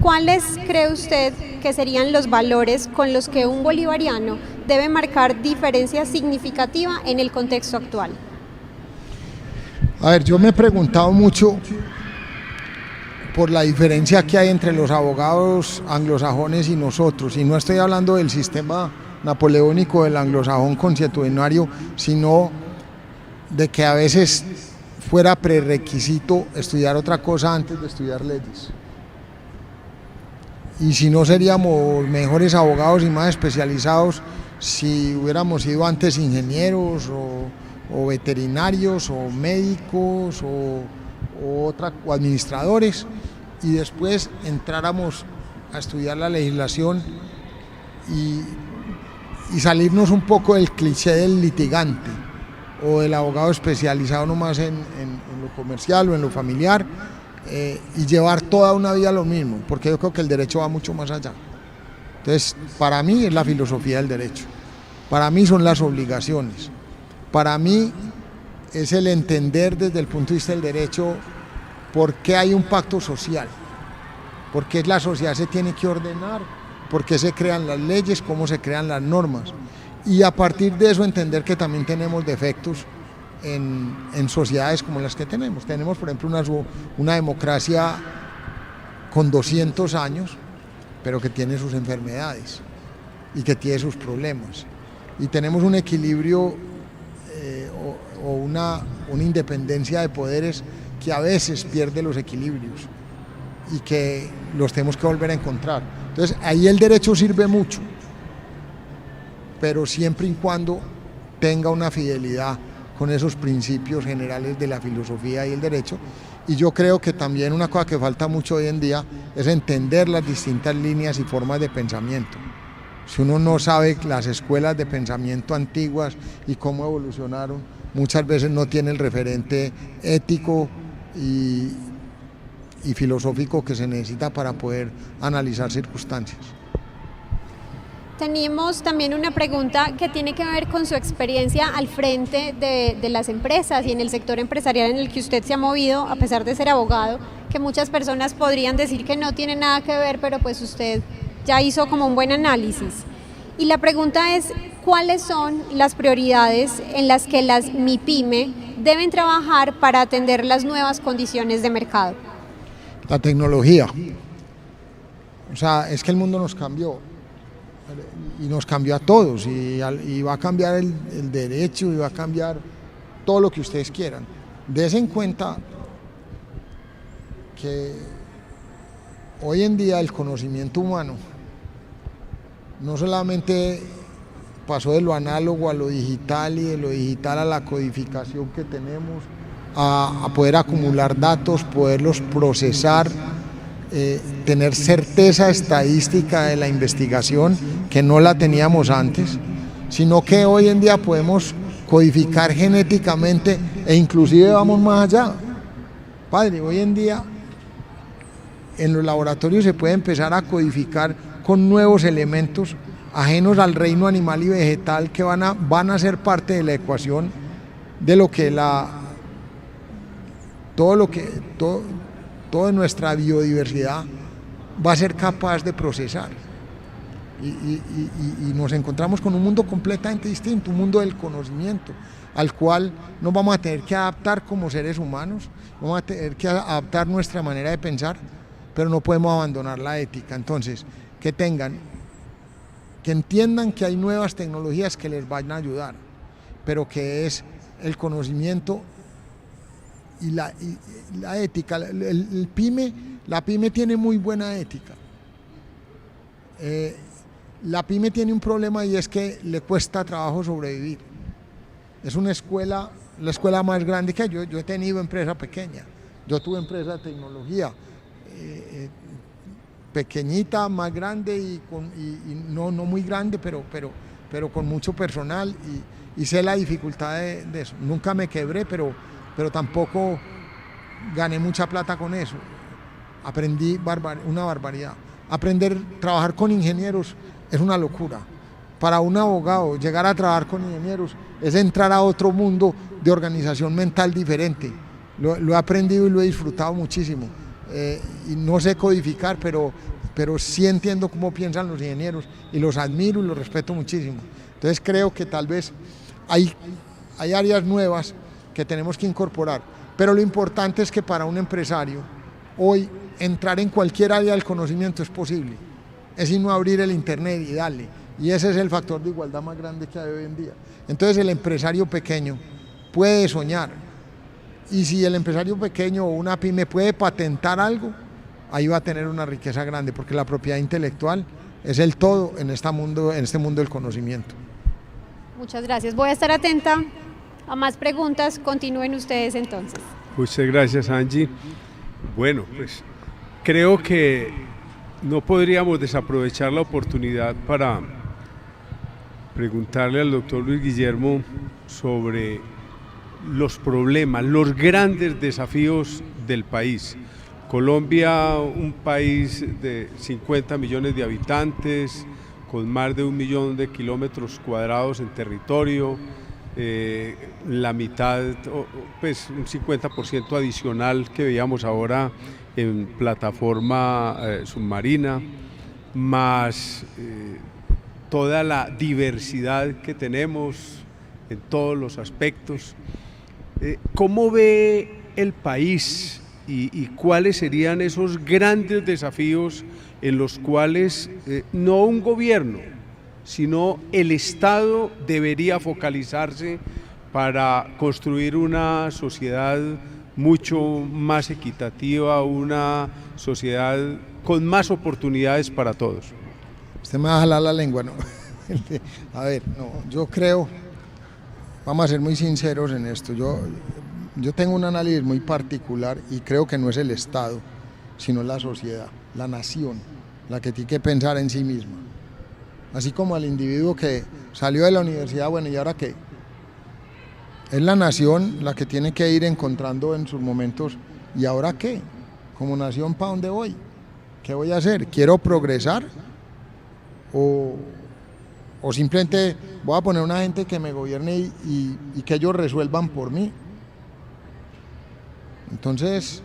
¿cuáles cree usted que serían los valores con los que un bolivariano debe marcar diferencia significativa en el contexto actual? A ver, yo me he preguntado mucho por la diferencia que hay entre los abogados anglosajones y nosotros, y no estoy hablando del sistema napoleónico del anglosajón consuetudinario, sino de que a veces fuera prerequisito estudiar otra cosa antes de estudiar leyes. Y si no seríamos mejores abogados y más especializados si hubiéramos sido antes ingenieros o veterinarios o médicos o administradores, y después entráramos a estudiar la legislación y salirnos un poco del cliché del litigante o del abogado especializado nomás en lo comercial o en lo familiar, y llevar toda una vida lo mismo, porque yo creo que el derecho va mucho más allá. Entonces, para mí es la filosofía del derecho, para mí son las obligaciones, para mí es el entender desde el punto de vista del derecho por qué hay un pacto social, por qué la sociedad se tiene que ordenar, por qué se crean las leyes, cómo se crean las normas, y a partir de eso entender que también tenemos defectos en sociedades como las que tenemos. Tenemos, por ejemplo, una democracia con 200 años, pero que tiene sus enfermedades y que tiene sus problemas. Y tenemos un equilibrio o una independencia de poderes que a veces pierde los equilibrios y que los tenemos que volver a encontrar. Entonces, ahí el derecho sirve mucho, pero siempre y cuando tenga una fidelidad con esos principios generales de la filosofía y el derecho. Y yo creo que también una cosa que falta mucho hoy en día es entender las distintas líneas y formas de pensamiento. Si uno no sabe las escuelas de pensamiento antiguas y cómo evolucionaron, muchas veces no tiene el referente ético y filosófico que se necesita para poder analizar circunstancias. Tenemos también una pregunta que tiene que ver con su experiencia al frente de las empresas y en el sector empresarial en el que usted se ha movido, a pesar de ser abogado, que muchas personas podrían decir que no tiene nada que ver, pero pues usted ya hizo como un buen análisis. Y la pregunta es, ¿cuáles son las prioridades en las que las MIPYME deben trabajar para atender las nuevas condiciones de mercado? La tecnología. O sea, es que el mundo nos cambió. Y nos cambió a todos, y va a cambiar el derecho, y va a cambiar todo lo que ustedes quieran. Des en cuenta que hoy en día el conocimiento humano no solamente pasó de lo análogo a lo digital y de lo digital a la codificación que tenemos, a poder acumular datos, poderlos procesar, tener certeza estadística de la investigación que no la teníamos antes, sino que hoy en día podemos codificar genéticamente e inclusive vamos más allá. Padre, hoy en día en los laboratorios se puede empezar a codificar con nuevos elementos ajenos al reino animal y vegetal que van a ser parte de la ecuación de lo que toda nuestra biodiversidad va a ser capaz de procesar. y nos encontramos con un mundo completamente distinto, un mundo del conocimiento, al cual nos vamos a tener que adaptar como seres humanos, vamos a tener que adaptar nuestra manera de pensar, pero no podemos abandonar la ética. Entonces, que entiendan que hay nuevas tecnologías que les van a ayudar, pero que es el conocimiento y la ética. La pyme tiene muy buena ética. La pyme tiene un problema y es que le cuesta trabajo sobrevivir. Es una escuela, la escuela más grande que yo he tenido empresa pequeña, yo tuve empresa de tecnología, pequeñita, más grande y no muy grande, pero con mucho personal y sé la dificultad de eso. Nunca me quebré, pero tampoco gané mucha plata con eso. Aprendí una barbaridad. Aprender a trabajar con ingenieros es una locura. Para un abogado, llegar a trabajar con ingenieros es entrar a otro mundo de organización mental diferente. Lo he aprendido y lo he disfrutado muchísimo. Y no sé codificar, pero sí entiendo cómo piensan los ingenieros y los admiro y los respeto muchísimo. Entonces creo que tal vez hay áreas nuevas que tenemos que incorporar, pero lo importante es que para un empresario hoy entrar en cualquier área del conocimiento es posible, es sino abrir el internet y darle, y ese es el factor de igualdad más grande que hay hoy en día. Entonces el empresario pequeño puede soñar, y si el empresario pequeño o una pyme puede patentar algo, ahí va a tener una riqueza grande, porque la propiedad intelectual es el todo en este mundo del conocimiento. Muchas gracias, voy a estar atenta a más preguntas, continúen ustedes entonces. Muchas gracias, Angie. Bueno, pues creo que no podríamos desaprovechar la oportunidad para preguntarle al doctor Luis Guillermo sobre los problemas, los grandes desafíos del país. Colombia, un país de 50 millones de habitantes, con más de 1 millón de kilómetros cuadrados en territorio, la mitad, pues un 50% adicional que veíamos ahora en plataforma submarina, más toda la diversidad que tenemos en todos los aspectos. ¿Cómo ve el país y cuáles serían esos grandes desafíos en los cuales no un gobierno, sino el Estado debería focalizarse para construir una sociedad mucho más equitativa, una sociedad con más oportunidades para todos? Usted me va a jalar la lengua, ¿no? A ver, no, yo creo, vamos a ser muy sinceros en esto, yo tengo un análisis muy particular y creo que no es el Estado, sino la sociedad, la nación, la que tiene que pensar en sí misma. Así como al individuo que salió de la universidad, bueno, ¿y ahora qué? Es la nación la que tiene que ir encontrando en sus momentos, ¿y ahora qué? Como nación, ¿para dónde voy? ¿Qué voy a hacer? ¿Quiero progresar? ¿O simplemente voy a poner una gente que me gobierne y que ellos resuelvan por mí? Entonces,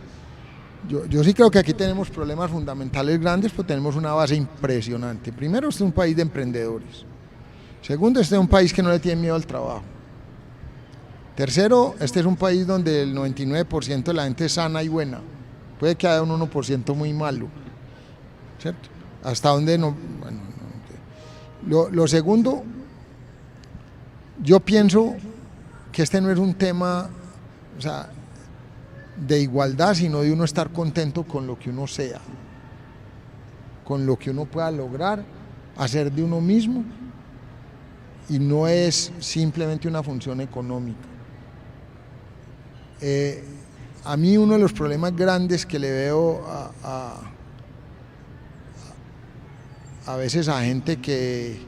yo sí creo que aquí tenemos problemas fundamentales grandes, pero tenemos una base impresionante. Primero, este es un país de emprendedores. Segundo, este es un país que no le tiene miedo al trabajo. Tercero, este es un país donde el 99% de la gente es sana y buena. Puede que haya un 1% muy malo, ¿cierto? Hasta donde no... Bueno, lo segundo, yo pienso que este no es un tema, o sea, de igualdad, sino de uno estar contento con lo que uno sea, con lo que uno pueda lograr, hacer de uno mismo, y no es simplemente una función económica. A mí uno de los problemas grandes que le veo a veces a gente que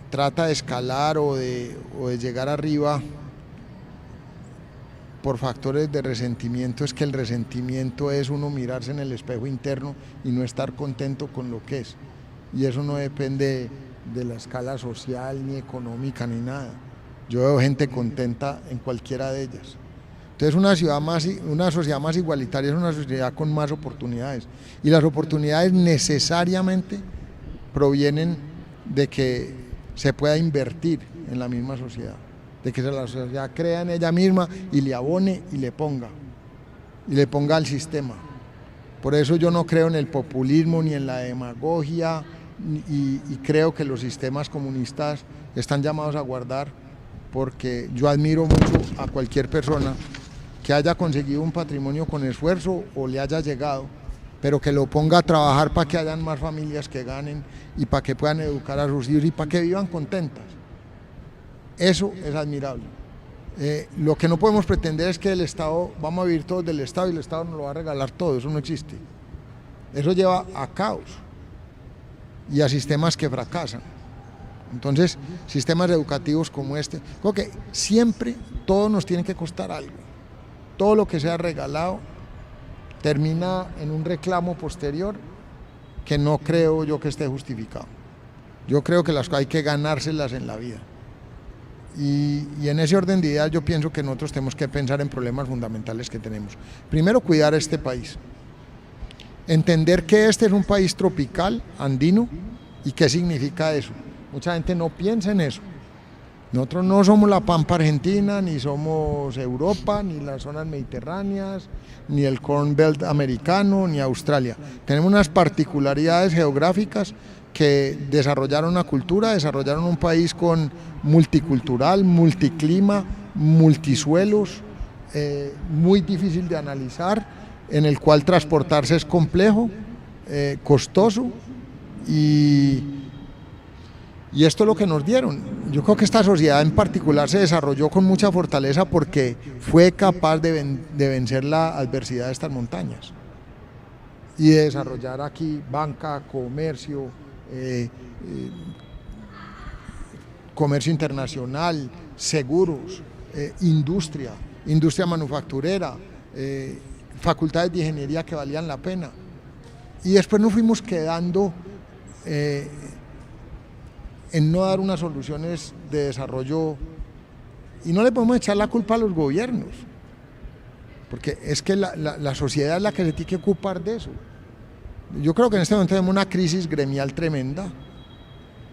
trata de escalar o de llegar arriba por factores de resentimiento, es que el resentimiento es uno mirarse en el espejo interno y no estar contento con lo que es, y eso no depende de la escala social ni económica ni nada. Yo veo gente contenta en cualquiera de ellas. Entonces una sociedad más igualitaria es una sociedad con más oportunidades, y las oportunidades necesariamente provienen de que se pueda invertir en la misma sociedad, de que la sociedad crea en ella misma y le abone y le ponga al sistema. Por eso yo no creo en el populismo ni en la demagogia y creo que los sistemas comunistas están llamados a guardar, porque yo admiro mucho a cualquier persona que haya conseguido un patrimonio con esfuerzo o le haya llegado, pero que lo ponga a trabajar para que hayan más familias que ganen y para que puedan educar a sus hijos y para que vivan contentas. Eso es admirable. Lo que no podemos pretender es que el Estado, vamos a vivir todos del Estado y el Estado nos lo va a regalar todo, eso no existe. Eso lleva a caos y a sistemas que fracasan. Entonces, sistemas educativos como este, creo que siempre todo nos tiene que costar algo. Todo lo que sea regalado termina en un reclamo posterior que no creo yo que esté justificado. Yo creo que hay que ganárselas en la vida. Y en ese orden de ideas yo pienso que nosotros tenemos que pensar en problemas fundamentales que tenemos. Primero, cuidar este país. Entender que este es un país tropical, andino, y qué significa eso. Mucha gente no piensa en eso. Nosotros no somos la pampa argentina, ni somos Europa, ni las zonas mediterráneas, ni el Corn Belt americano, ni Australia. Tenemos unas particularidades geográficas que desarrollaron una cultura, desarrollaron un país con multicultural, multiclima, multisuelos, muy difícil de analizar, en el cual transportarse es complejo, costoso, y esto es lo que nos dieron. Yo creo que esta sociedad en particular se desarrolló con mucha fortaleza porque fue capaz de vencer la adversidad de estas montañas y de desarrollar aquí banca, comercio, comercio internacional, seguros, industria manufacturera, facultades de ingeniería que valían la pena. Y después nos fuimos quedando en no dar unas soluciones de desarrollo, y no le podemos echar la culpa a los gobiernos, porque es que la sociedad es la que se tiene que ocupar de eso. Yo creo que en este momento tenemos una crisis gremial tremenda,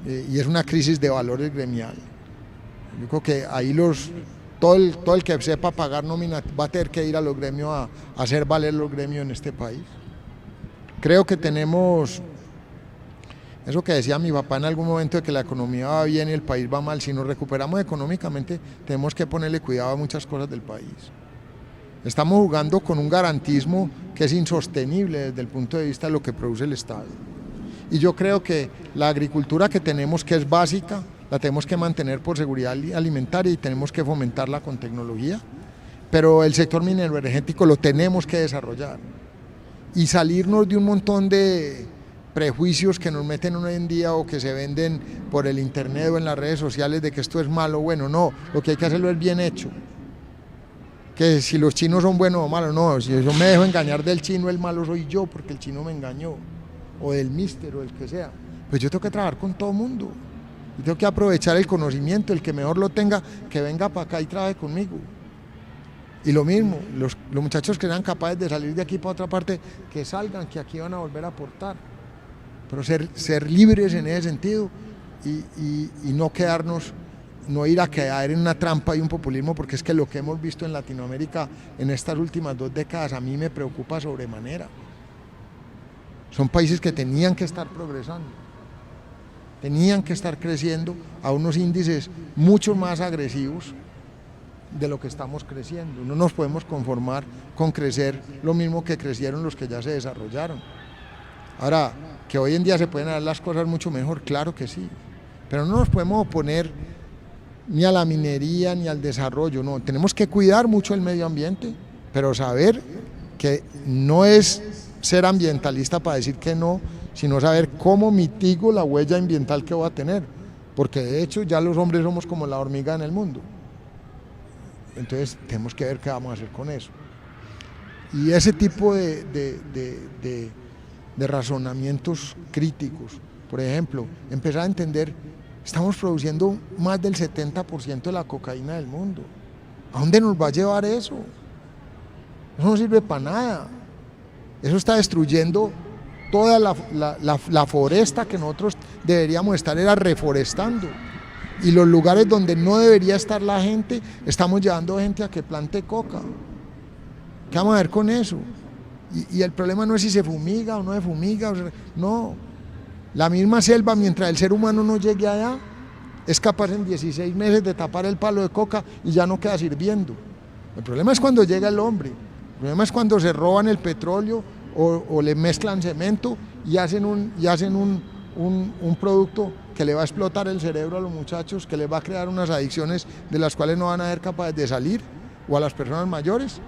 y es una crisis de valores gremial. Yo creo que ahí todo el que sepa pagar nómina va a tener que ir a los gremios a hacer valer los gremios en este país. Creo que tenemos eso que decía mi papá en algún momento, de que la economía va bien y el país va mal. Si nos recuperamos económicamente, tenemos que ponerle cuidado a muchas cosas del país. Estamos jugando con un garantismo que es insostenible desde el punto de vista de lo que produce el Estado. Y yo creo que la agricultura que tenemos, que es básica, la tenemos que mantener por seguridad alimentaria y tenemos que fomentarla con tecnología, pero el sector minero energético lo tenemos que desarrollar y salirnos de un montón de prejuicios que nos meten hoy en día o que se venden por el internet o en las redes sociales de que esto es malo o bueno. No, lo que hay que hacerlo es bien hecho. Que si los chinos son buenos o malos, no, si yo me dejo engañar del chino, el malo soy yo porque el chino me engañó, o del mister o del que sea. Pues yo tengo que trabajar con todo el mundo, yo tengo que aprovechar el conocimiento, el que mejor lo tenga, que venga para acá y trabaje conmigo. Y lo mismo, los muchachos que sean capaces de salir de aquí para otra parte, que salgan, que aquí van a volver a aportar. Pero ser libres en ese sentido y no quedarnos, no ir a caer en una trampa y un populismo, porque es que lo que hemos visto en Latinoamérica en estas últimas 2 décadas a mí me preocupa sobremanera. Son países que tenían que estar progresando, tenían que estar creciendo a unos índices mucho más agresivos de lo que estamos creciendo. No nos podemos conformar con crecer lo mismo que crecieron los que ya se desarrollaron. Ahora, que hoy en día se pueden hacer las cosas mucho mejor, claro que sí, pero no nos podemos oponer ni a la minería ni al desarrollo, no, tenemos que cuidar mucho el medio ambiente, pero saber que no es ser ambientalista para decir que no, sino saber cómo mitigo la huella ambiental que voy a tener, porque de hecho ya los hombres somos como la hormiga en el mundo. Entonces tenemos que ver qué vamos a hacer con eso. Y ese tipo de razonamientos críticos, por ejemplo, empezar a entender, estamos produciendo más del 70% de la cocaína del mundo. ¿A dónde nos va a llevar eso? Eso no sirve para nada. Eso está destruyendo toda la foresta que nosotros deberíamos estar era reforestando. Y los lugares donde no debería estar la gente, estamos llevando gente a que plante coca. ¿Qué vamos a ver con eso? Y el problema no es si se fumiga o no se fumiga, no. La misma selva, mientras el ser humano no llegue allá, es capaz en 16 meses de tapar el palo de coca y ya no queda sirviendo. El problema es cuando llega el hombre, el problema es cuando se roban el petróleo o le mezclan cemento y hacen un producto que le va a explotar el cerebro a los muchachos, que les va a crear unas adicciones de las cuales no van a ser capaces de salir, o a las personas mayores.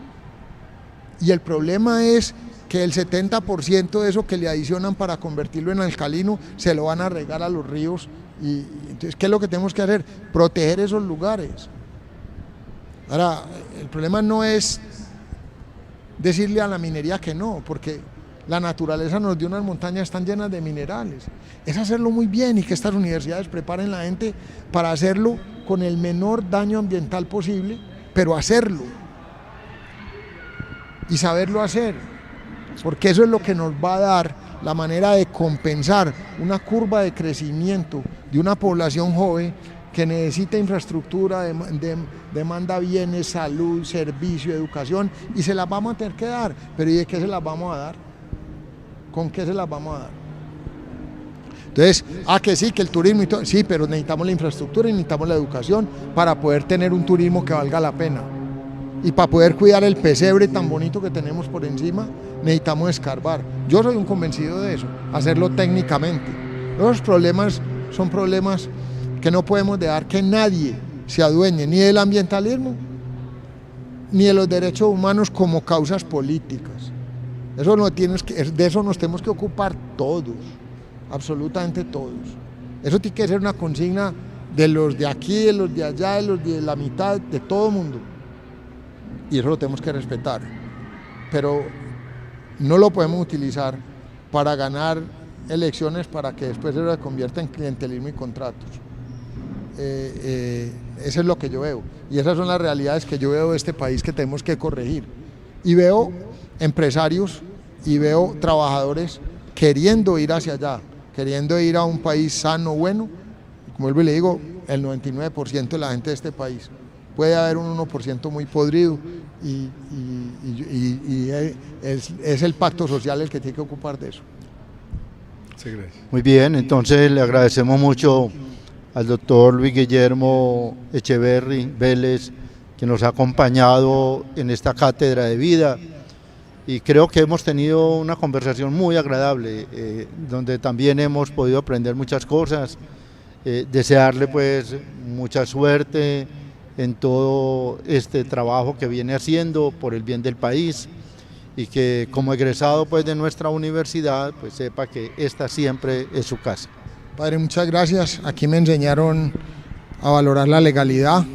Y el problema es que el 70% de eso que le adicionan para convertirlo en alcalino se lo van a regar a los ríos. Y entonces, ¿qué es lo que tenemos que hacer? Proteger esos lugares. Ahora, el problema no es decirle a la minería que no, porque la naturaleza nos dio unas montañas están llenas de minerales. Es hacerlo muy bien y que estas universidades preparen a la gente para hacerlo con el menor daño ambiental posible, pero hacerlo y saberlo hacer, porque eso es lo que nos va a dar la manera de compensar una curva de crecimiento de una población joven que necesita infraestructura, demanda bienes, salud, servicio, educación, y se las vamos a tener que dar. Pero ¿y de qué se las vamos a dar? ¿Con qué se las vamos a dar? Entonces, que sí, que el turismo y todo, sí, pero necesitamos la infraestructura y necesitamos la educación para poder tener un turismo que valga la pena. Y para poder cuidar el pesebre tan bonito que tenemos por encima, necesitamos escarbar. Yo soy un convencido de eso, hacerlo técnicamente. Los problemas son problemas que no podemos dejar que nadie se adueñe ni del ambientalismo ni de los derechos humanos como causas políticas. De eso nos tenemos que ocupar todos, absolutamente todos. Eso tiene que ser una consigna de los de aquí, de los de allá, de los de la mitad, de todo el mundo. Y eso lo tenemos que respetar, pero no lo podemos utilizar para ganar elecciones para que después se convierta en clientelismo y contratos. Eso es lo que yo veo, y esas son las realidades que yo veo de este país que tenemos que corregir. Y veo empresarios y veo trabajadores queriendo ir hacia allá, queriendo ir a un país sano, bueno. Como vuelvo y le digo, el 99% de la gente de este país. Puede haber un 1% muy podrido y es el pacto social el que tiene que ocupar de eso. Sí, gracias. Muy bien, entonces le agradecemos mucho al doctor Luis Guillermo Echeverri Vélez, que nos ha acompañado en esta cátedra de vida, y creo que hemos tenido una conversación muy agradable, donde también hemos podido aprender muchas cosas. Desearle pues mucha suerte en todo este trabajo que viene haciendo por el bien del país, y que como egresado pues de nuestra universidad pues sepa que esta siempre es su casa. Padre, muchas gracias. Aquí me enseñaron a valorar la legalidad.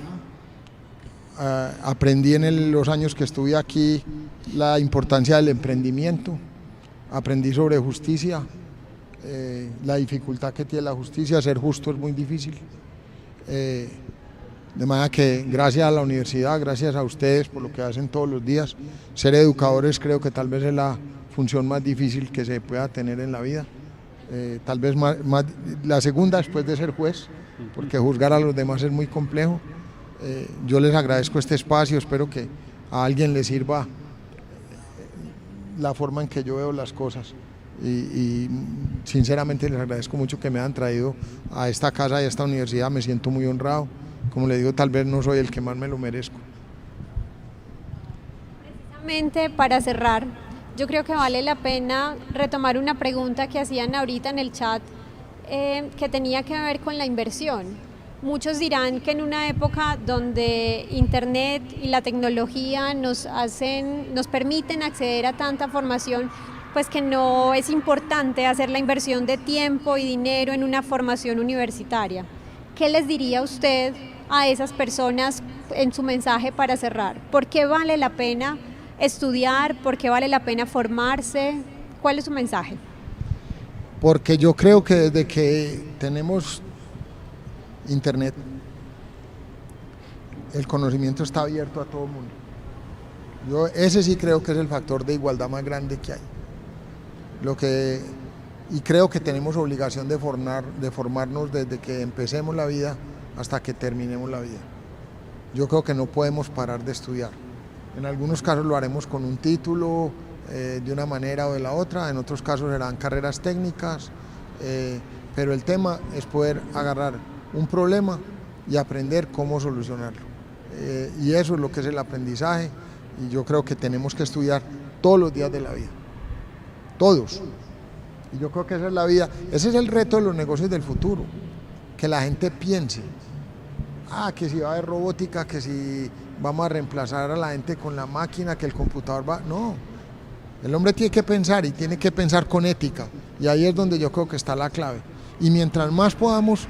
Aprendí en los años que estuve aquí la importancia del emprendimiento. Aprendí sobre justicia, la dificultad que tiene la justicia. Ser justo es muy difícil. De manera que gracias a la universidad, gracias a ustedes por lo que hacen todos los días. Ser educadores creo que tal vez es la función más difícil que se pueda tener en la vida. Tal vez la segunda después de ser juez, porque juzgar a los demás es muy complejo. Yo les agradezco este espacio, espero que a alguien le sirva la forma en que yo veo las cosas. Y sinceramente les agradezco mucho que me hayan traído a esta casa y a esta universidad. Me siento muy honrado. Como le digo, tal vez no soy el que más me lo merezco. Precisamente para cerrar, yo creo que vale la pena retomar una pregunta que hacían ahorita en el chat, que tenía que ver con la inversión. Muchos dirán que en una época donde Internet y la tecnología nos permiten acceder a tanta formación, pues que no es importante hacer la inversión de tiempo y dinero en una formación universitaria. ¿Qué les diría usted a esas personas en su mensaje para cerrar? ¿Por qué vale la pena estudiar? ¿Por qué vale la pena formarse? ¿Cuál es su mensaje? Porque yo creo que desde que tenemos Internet, el conocimiento está abierto a todo el mundo. Ese sí creo que es el factor de igualdad más grande que hay. Y creo que tenemos obligación de formarnos desde que empecemos la vida hasta que terminemos la vida. Yo creo que no podemos parar de estudiar. En algunos casos lo haremos con un título de una manera o de la otra, en otros casos serán carreras técnicas, pero el tema es poder agarrar un problema y aprender cómo solucionarlo. Y eso es lo que es el aprendizaje, y yo creo que tenemos que estudiar todos los días de la vida, todos. Y yo creo que esa es la vida, ese es el reto de los negocios del futuro, que la gente piense, que si va a haber robótica, que si vamos a reemplazar a la gente con la máquina, que el computador va... No, el hombre tiene que pensar y tiene que pensar con ética, y ahí es donde yo creo que está la clave. Y mientras más podamos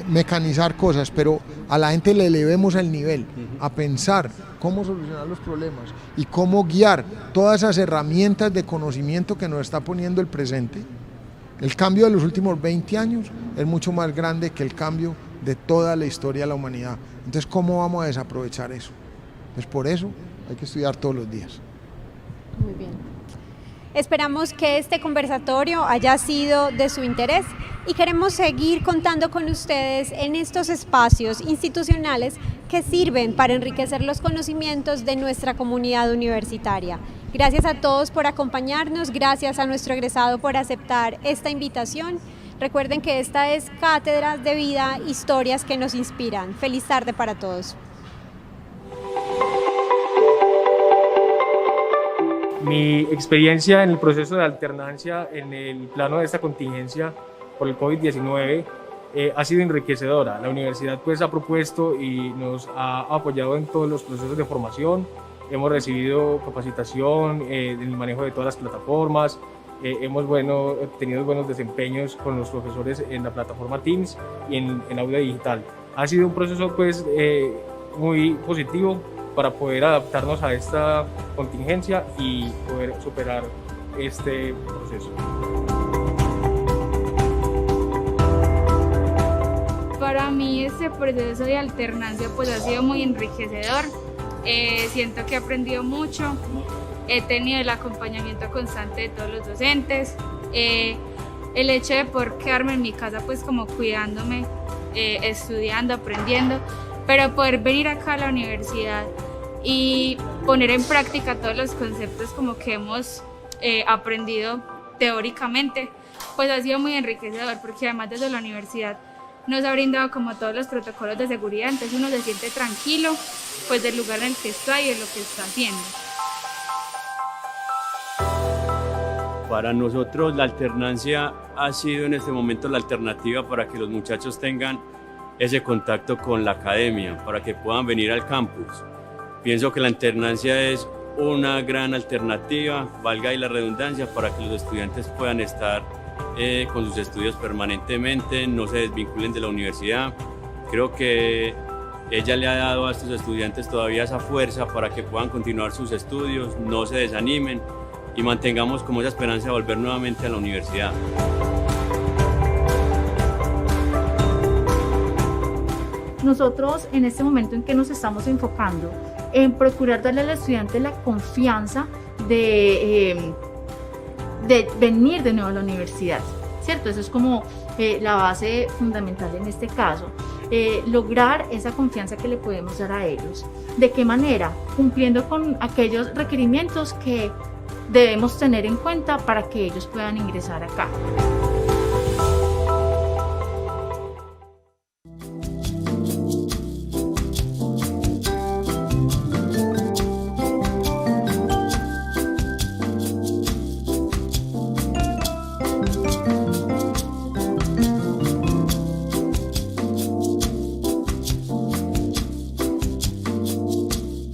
mecanizar cosas, pero a la gente le elevemos el nivel, a pensar cómo solucionar los problemas y cómo guiar todas esas herramientas de conocimiento que nos está poniendo el presente. El cambio de los últimos 20 años es mucho más grande que el cambio de toda la historia de la humanidad. Entonces, ¿cómo vamos a desaprovechar eso? Pues por eso hay que estudiar todos los días. Muy bien. Esperamos que este conversatorio haya sido de su interés y queremos seguir contando con ustedes en estos espacios institucionales que sirven para enriquecer los conocimientos de nuestra comunidad universitaria. Gracias a todos por acompañarnos, gracias a nuestro egresado por aceptar esta invitación. Recuerden que esta es Cátedras de Vida, historias que nos inspiran. Feliz tarde para todos. Mi experiencia en el proceso de alternancia en el plano de esta contingencia por el COVID-19 ha sido enriquecedora. La universidad pues ha propuesto y nos ha apoyado en todos los procesos de formación. Hemos recibido capacitación en el manejo de todas las plataformas. Hemos tenido buenos desempeños con los profesores en la plataforma Teams y en aula digital. Ha sido un proceso pues muy positivo para poder adaptarnos a esta contingencia y poder superar este proceso. Para mí este proceso de alternancia pues ha sido muy enriquecedor. Siento que he aprendido mucho, he tenido el acompañamiento constante de todos los docentes, el hecho de poder quedarme en mi casa pues como cuidándome, estudiando, aprendiendo, pero poder venir acá a la universidad y poner en práctica todos los conceptos como que hemos aprendido teóricamente, pues ha sido muy enriquecedor, porque además desde la universidad nos ha brindado como todos los protocolos de seguridad, entonces uno se siente tranquilo pues del lugar en el que está y de lo que está haciendo. Para nosotros la alternancia ha sido en este momento la alternativa para que los muchachos tengan ese contacto con la academia, para que puedan venir al campus. Pienso que la alternancia es una gran alternativa, valga ahí la redundancia, para que los estudiantes puedan estar con sus estudios permanentemente, no se desvinculen de la universidad. Creo que ella le ha dado a estos estudiantes todavía esa fuerza para que puedan continuar sus estudios, no se desanimen y mantengamos como esa esperanza de volver nuevamente a la universidad. Nosotros en este momento en que nos estamos enfocando en procurar darle al estudiante la confianza de venir de nuevo a la universidad, ¿cierto? Eso es como la base fundamental en este caso. Lograr esa confianza que le podemos dar a ellos. ¿De qué manera? Cumpliendo con aquellos requerimientos que debemos tener en cuenta para que ellos puedan ingresar acá.